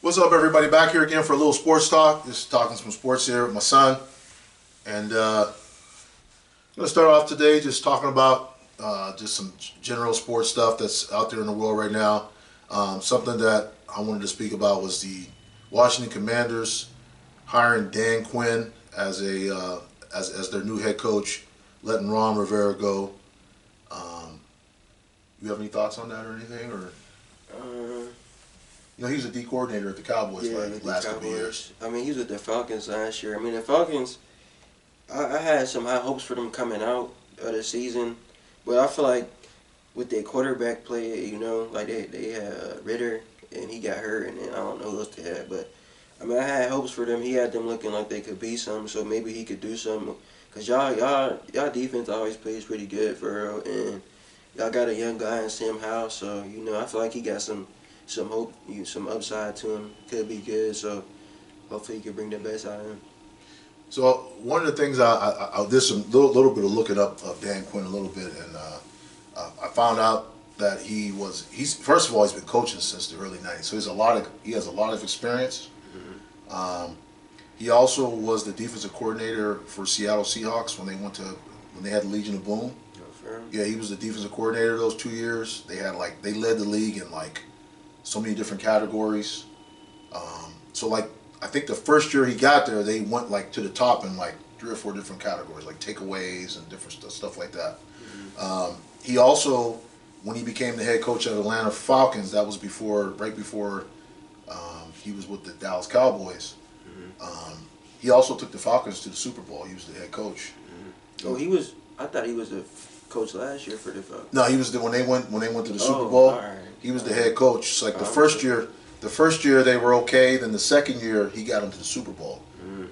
What's up, everybody? Back here again for a little sports talk. Just talking some sports here with my son. And I'm going to start off today just talking about just some general sports stuff that's out there in the world right now. Something that I wanted to speak about was the Washington Commanders hiring Dan Quinn as as their new head coach, letting Ron Rivera go. You have any thoughts on that or anything? Or he was a D coordinator at the Cowboys last couple of years. I mean, he was with the Falcons last year. I mean, the Falcons, I had some high hopes for them coming out of the season, but I feel like with their quarterback play, like they had Ritter and he got hurt, and then I don't know who else they had, but I mean, I had hopes for them. He had them looking like they could be something, so maybe he could do something. Cause y'all defense always plays pretty good for real, and y'all got a young guy in Sam Howell, so I feel like he got some hope, some upside to him. Could be good, so hopefully he can bring the best out of him. So one of the things I did some little bit of looking up of Dan Quinn a little bit, and I found out that he's first of all, he's been coaching since the early '90s, so he has a lot of experience. Mm-hmm. He also was the defensive coordinator for Seattle Seahawks when they had the Legion of Boom. Yeah, he was the defensive coordinator those 2 years. They led the league in so many different categories. I think the first year he got there, they went to the top in 3 or 4 different categories, like takeaways and different stuff like that. Mm-hmm. He also, when he became the head coach of the Atlanta Falcons, that was right before he was with the Dallas Cowboys. Mm-hmm. He also took the Falcons to the Super Bowl. He was the head coach. Mm-hmm. I thought he was the coach last year for the Falcons. No, he was when they went to the Super Bowl. Right. He was the head coach. It's the first year they were okay. Then the second year he got them to the Super Bowl. Mm-hmm.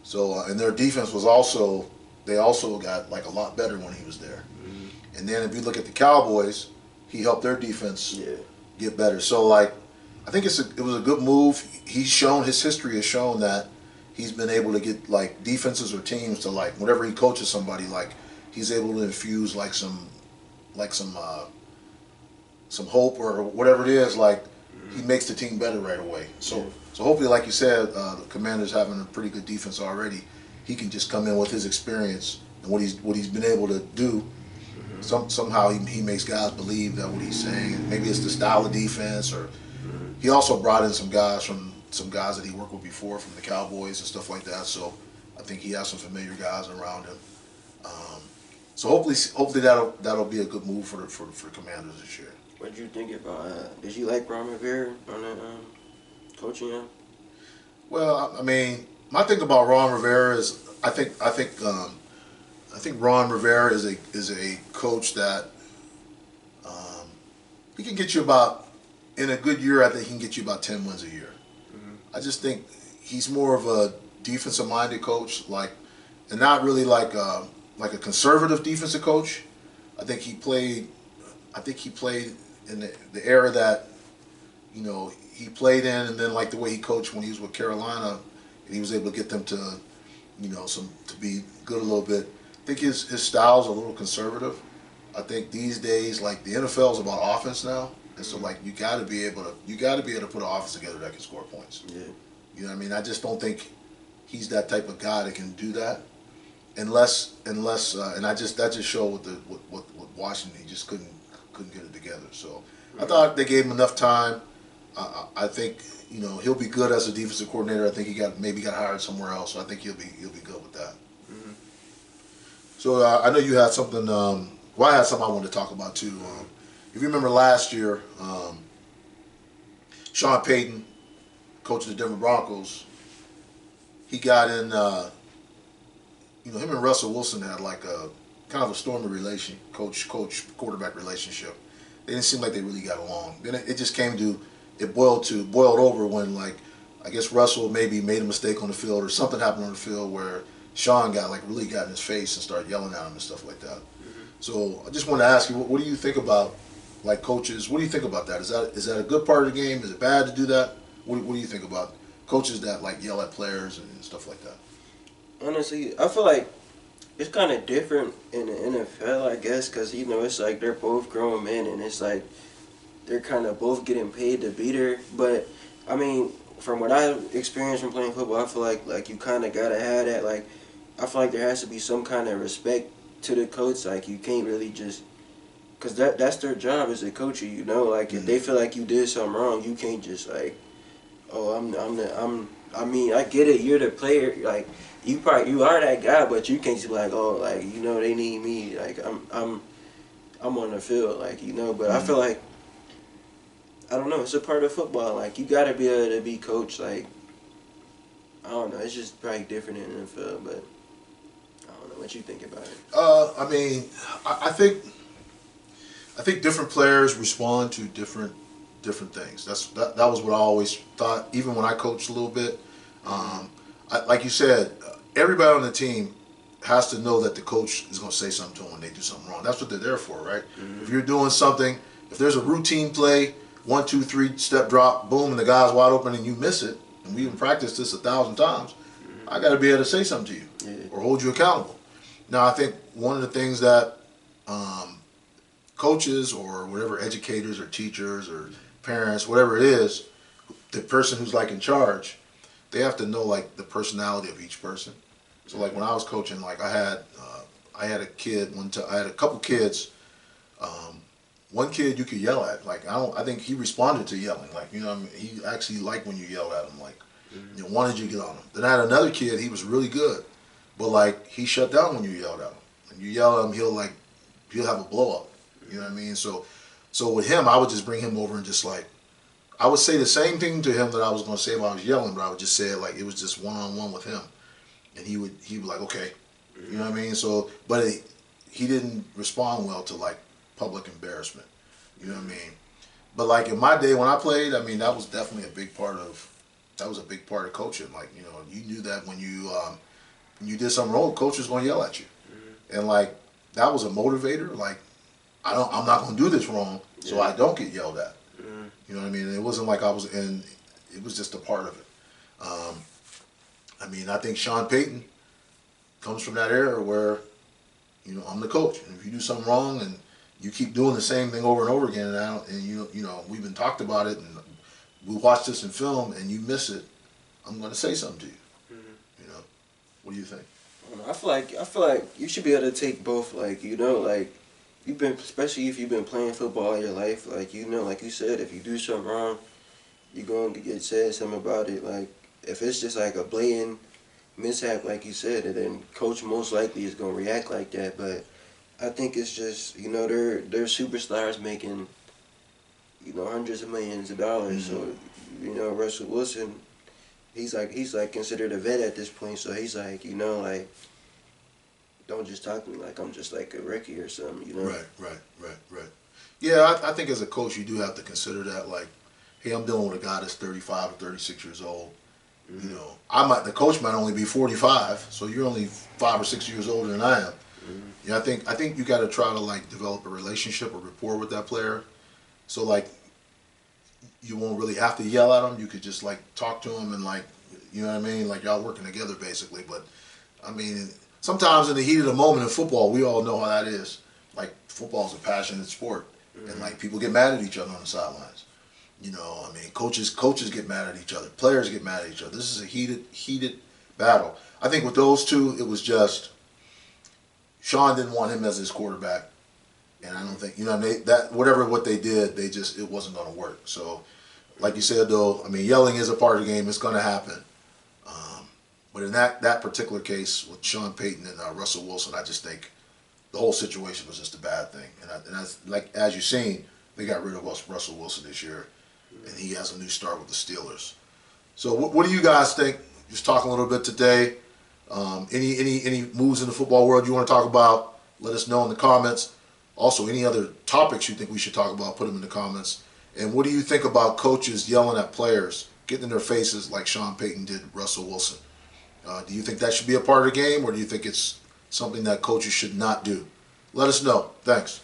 So and their defense was also got a lot better when he was there. Mm-hmm. And then if you look at the Cowboys, he helped their defense get better. So I think it was a good move. His history has shown that he's been able to get defenses or teams to whenever he coaches somebody, he's able to infuse some hope or whatever it is. He makes the team better right away. So hopefully, like you said, the Commanders having a pretty good defense already, he can just come in with his experience and what he's been able to do. Mm-hmm. Somehow he makes guys believe that what he's saying. Maybe it's the style of defense, or he also brought in some guys that he worked with before from the Cowboys and stuff like that. So I think he has some familiar guys around him. So hopefully that'll be a good move for the Commanders this year. What did you think about? Did you like Ron Rivera on that coaching him? Well, I mean, my thing about Ron Rivera is I think Ron Rivera is a coach that he can get you in a good year. I think he can get you about 10 wins a year. Mm-hmm. I just think he's more of a defensive-minded coach, and not really like a conservative defensive coach. I think he played in the era that he played in, and then the way he coached when he was with Carolina, and he was able to get them to to be good a little bit. I think his style's a little conservative. I think these days the NFL is about offense now, and so you got to be able to put an offense together that can score points. Yeah. You know what I mean? I just don't think he's that type of guy that can do that. Unless, and that just showed with Washington, he just couldn't get it together. So I thought they gave him enough time. I think he'll be good as a defensive coordinator. I think he got hired somewhere else. So I think he'll be good with that. Mm-hmm. So I know you had something. I had something I wanted to talk about too. If you remember last year, Sean Payton, coach of the Denver Broncos, he got in. Him and Russell Wilson had a kind of a stormy coach-quarterback relationship. They didn't seem like they really got along. Then it just boiled over when I guess Russell maybe made a mistake on the field, or something happened on the field where Sean really got in his face and started yelling at him and stuff like that. Mm-hmm. So I just want to ask you, what do you think about coaches? What do you think about that? Is that a good part of the game? Is it bad to do that? What do you think about coaches that yell at players and stuff like that? Honestly, I feel like it's kind of different in the NFL, I guess, because, it's they're both grown men, and it's they're kind of both getting paid to be there. But, I mean, from what I experienced from playing football, I feel like you kind of gotta have that. Like, I feel like there has to be some kind of respect to the coach. Like, you can't really just, cause that's their job as a coach. You know, like if they feel like you did something wrong, you can't just like, oh, I mean, I get it. You're the player. Like, you are that guy, but you can't just be like, oh, like you know, they need me. Like I'm on the field. Like you know, but I feel like I don't know. It's a part of football. Like you gotta be able to be coached. Like I don't know. It's just probably different in the NFL, but I don't know what you think about it. I mean, I think different players respond to different things. That was what I always thought. Even when I coached a little bit, like you said, everybody on the team has to know that the coach is going to say something to them when they do something wrong. That's what they're there for, right? If you're doing something, if there's a routine play, 1, 2, 3 step drop, boom, and the guy's wide open and you miss it, and we even practiced this 1,000 times, I got to be able to say something to you or hold you accountable. Now, I think one of the things that coaches or whatever, educators or teachers or parents, whatever it is, the person who's like in charge, they have to know like the personality of each person. So like when I was coaching, like I had a kid one time. I had a couple kids. One kid you could yell at. Like I think he responded to yelling. Like you know, what I mean? He actually liked when you yelled at him. Like you know, wanted you to get on him. Then I had another kid. He was really good, but like he shut down when you yelled at him. When you yell at him, he'll have a blow up. You know what I mean? So with him, I would just bring him over and just like I would say the same thing to him that I was going to say if I was yelling, but I would just say it like it was just one-on-one with him. And he would be like, okay, you know what I mean? So, but he didn't respond well to like public embarrassment, you know what I mean? But like in my day when I played, I mean that was definitely a big part of coaching. Like you know, you knew that when you did something wrong, the coach was going to yell at you, and like that was a motivator. Like I'm not going to do this wrong, so I don't get yelled at. You know what I mean? And it wasn't like I was in. It was just a part of it. I mean, I think Sean Payton comes from that era where, you know, I'm the coach, and if you do something wrong and you keep doing the same thing over and over again, and you know, we've been talked about it, and we watched this in film, and you miss it, I'm going to say something to you. You know, what do you think? I feel like you should be able to take both. Like you know, like you've been, especially if you've been playing football all your life. Like you know, like you said, if you do something wrong, you're going to get said something about it. Like if it's just like a blatant mishap, like you said, and then coach most likely is going to react like that. But I think it's just, you know, they're superstars making, you know, hundreds of millions of dollars. So, you know, Russell Wilson, he's like considered a vet at this point. So he's like, you know, like, don't just talk to me like I'm just like a rookie or something, you know? Right. Yeah, I think as a coach you do have to consider that, like, hey, I'm dealing with a guy that's 35 or 36 years old. You know, the coach might only be 45, so you're only 5 or 6 years older than I am. You know, I think you got to try to like develop a relationship or rapport with that player. So like, you won't really have to yell at him. You could just like talk to him and like, you know what I mean? Like y'all working together basically. But I mean, sometimes in the heat of the moment in football, we all know how that is. Like football is a passionate sport, and like people get mad at each other on the sidelines. You know, I mean, coaches get mad at each other. Players get mad at each other. This is a heated battle. I think with those two, it was just Sean didn't want him as his quarterback, and I don't think, you know, what they did, it wasn't going to work. So, like you said though, I mean, yelling is a part of the game. It's going to happen. But in that particular case with Sean Payton and Russell Wilson, I just think the whole situation was just a bad thing. And like as you've seen, they got rid of Russell Wilson this year, and he has a new start with the Steelers. So what do you guys think? Just talking a little bit today. Any moves in the football world you want to talk about? Let us know in the comments. Also, any other topics you think we should talk about, put them in the comments. And what do you think about coaches yelling at players, getting in their faces like Sean Payton did Russell Wilson? Do you think that should be a part of the game, or do you think it's something that coaches should not do? Let us know. Thanks.